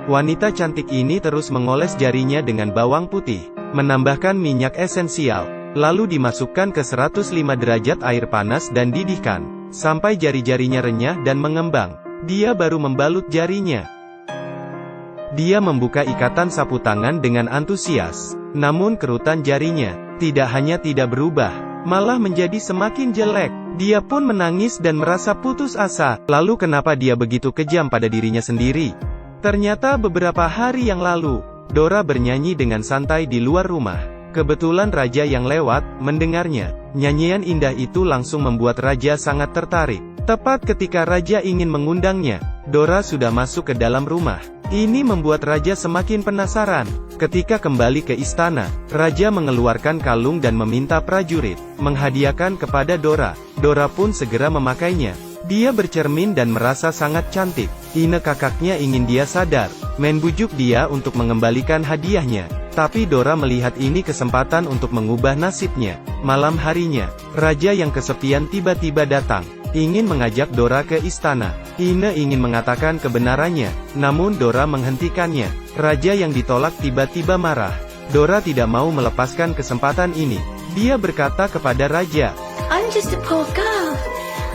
Wanita cantik ini terus mengoles jarinya dengan bawang putih, menambahkan minyak esensial, lalu dimasukkan ke 105 derajat air panas dan didihkan, sampai jari-jarinya renyah dan mengembang. Dia baru membalut jarinya. Dia membuka ikatan sapu tangan dengan antusias. Namun kerutan jarinya, tidak hanya tidak berubah, malah menjadi semakin jelek. Dia pun menangis dan merasa putus asa. Lalu kenapa dia begitu kejam pada dirinya sendiri? Ternyata beberapa hari yang lalu, Dora bernyanyi dengan santai di luar rumah. Kebetulan raja yang lewat, mendengarnya. Nyanyian indah itu langsung membuat raja sangat tertarik. Tepat ketika raja ingin mengundangnya, Dora sudah masuk ke dalam rumah. Ini membuat raja semakin penasaran. Ketika kembali ke istana, raja mengeluarkan kalung dan meminta prajurit menghadiahkan kepada Dora. Dora pun segera memakainya. Dia bercermin dan merasa sangat cantik. Ine kakaknya ingin dia sadar, membujuk dia untuk mengembalikan hadiahnya. Tapi Dora melihat ini kesempatan untuk mengubah nasibnya. Malam harinya, raja yang kesepian tiba-tiba datang, ingin mengajak Dora ke istana. Ine ingin mengatakan kebenarannya, namun Dora menghentikannya. Raja yang ditolak tiba-tiba marah. Dora tidak mau melepaskan kesempatan ini. Dia berkata kepada raja, I'm just a poor girl.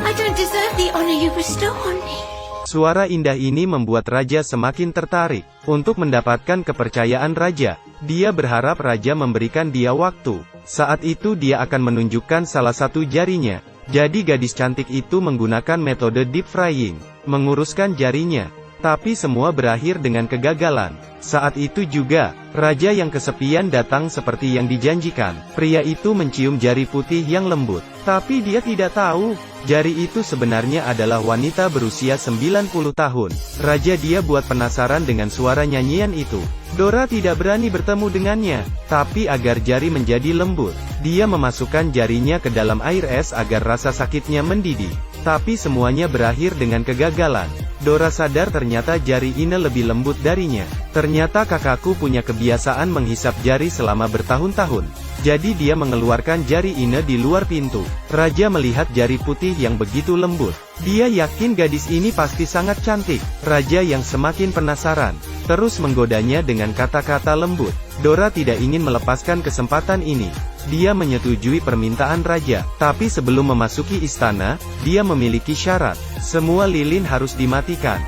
I don't deserve the honor you bestow on me. Suara indah ini membuat raja semakin tertarik. Untuk mendapatkan kepercayaan raja, dia berharap raja memberikan dia waktu. Saat itu dia akan menunjukkan salah satu jarinya. Jadi gadis cantik itu menggunakan metode deep frying, menguruskan jarinya. Tapi semua berakhir dengan kegagalan. Saat itu juga, raja yang kesepian datang seperti yang dijanjikan. Pria itu mencium jari putih yang lembut. Tapi dia tidak tahu, jari itu sebenarnya adalah wanita berusia 90 tahun. Raja dia buat penasaran dengan suara nyanyian itu. Dora tidak berani bertemu dengannya. Tapi agar jari menjadi lembut, dia memasukkan jarinya ke dalam air es agar rasa sakitnya mendidih. Tapi semuanya berakhir dengan kegagalan. Dora sadar ternyata jari Ine lebih lembut darinya. Ternyata kakakku punya kebiasaan menghisap jari selama bertahun-tahun. Jadi dia mengeluarkan jari Ine di luar pintu. Raja melihat jari putih yang begitu lembut. Dia yakin gadis ini pasti sangat cantik. Raja yang semakin penasaran, terus menggodanya dengan kata-kata lembut. Dora tidak ingin melepaskan kesempatan ini. Dia menyetujui permintaan raja. Tapi sebelum memasuki istana, dia memiliki syarat. Semua lilin harus dimatikan.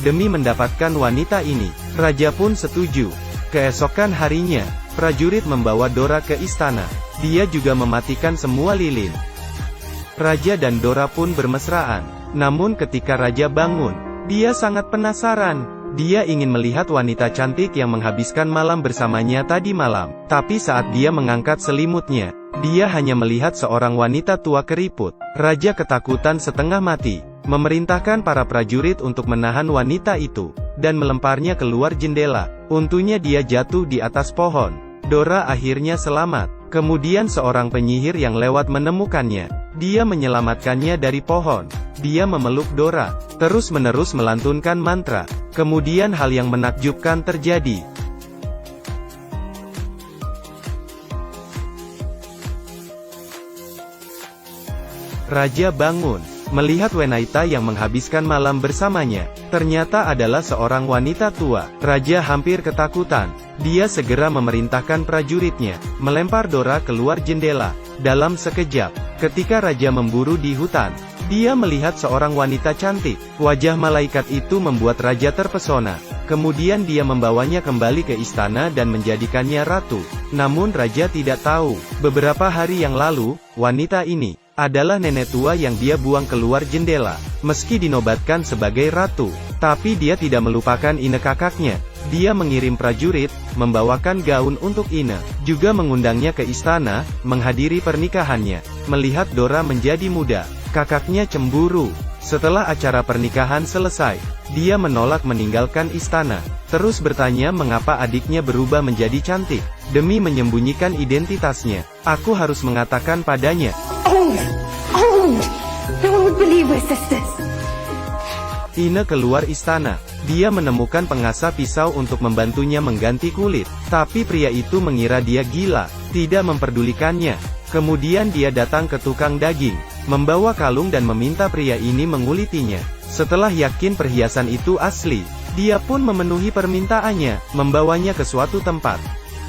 Demi mendapatkan wanita ini, raja pun setuju. Keesokan harinya, prajurit membawa Dora ke istana. Dia juga mematikan semua lilin. Raja dan Dora pun bermesraan. Namun ketika raja bangun, dia sangat penasaran. Dia ingin melihat wanita cantik yang menghabiskan malam bersamanya tadi malam. Tapi saat dia mengangkat selimutnya, dia hanya melihat seorang wanita tua keriput. Raja ketakutan setengah mati, memerintahkan para prajurit untuk menahan wanita itu, dan melemparnya keluar jendela. Untungnya dia jatuh di atas pohon. Dora akhirnya selamat. Kemudian seorang penyihir yang lewat menemukannya. Dia menyelamatkannya dari pohon. Dia memeluk Dora, terus-menerus melantunkan mantra. Kemudian hal yang menakjubkan terjadi. Raja bangun, melihat wanita yang menghabiskan malam bersamanya. Ternyata adalah seorang wanita tua. Raja hampir ketakutan. Dia segera memerintahkan prajuritnya melempar Dora keluar jendela. Dalam sekejap, ketika raja memburu di hutan, dia melihat seorang wanita cantik. Wajah malaikat itu membuat raja terpesona. Kemudian dia membawanya kembali ke istana dan menjadikannya ratu. Namun raja tidak tahu, beberapa hari yang lalu, wanita ini adalah nenek tua yang dia buang keluar jendela. Meski dinobatkan sebagai ratu, tapi dia tidak melupakan Ine kakaknya. Dia mengirim prajurit, membawakan gaun untuk Ine, juga mengundangnya ke istana, menghadiri pernikahannya. Melihat Dora menjadi muda, kakaknya cemburu. Setelah acara pernikahan selesai, dia menolak meninggalkan istana, terus bertanya mengapa adiknya berubah menjadi cantik. Demi menyembunyikan identitasnya, aku harus mengatakan padanya. No one would believe we're sisters. Ine keluar istana. Dia menemukan pengasah pisau untuk membantunya mengganti kulit. Tapi pria itu mengira dia gila, tidak memperdulikannya. Kemudian dia datang ke tukang daging, membawa kalung dan meminta pria ini mengulitinya. Setelah yakin perhiasan itu asli, Dia pun memenuhi permintaannya, membawanya ke suatu tempat,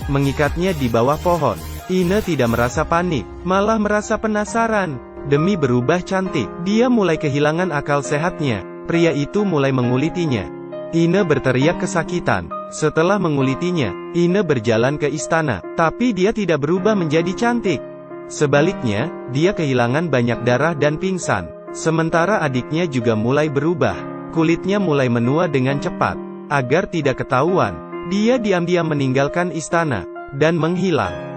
mengikatnya di bawah pohon. Ine tidak merasa panik, malah merasa penasaran. Demi berubah cantik, dia mulai kehilangan akal sehatnya. Pria itu mulai mengulitinya. Ine berteriak kesakitan. Setelah mengulitinya, Ine berjalan ke istana, tapi dia tidak berubah menjadi cantik. Sebaliknya, dia kehilangan banyak darah dan pingsan. Sementara adiknya juga mulai berubah. Kulitnya mulai menua dengan cepat. Agar tidak ketahuan, dia diam-diam meninggalkan istana dan menghilang.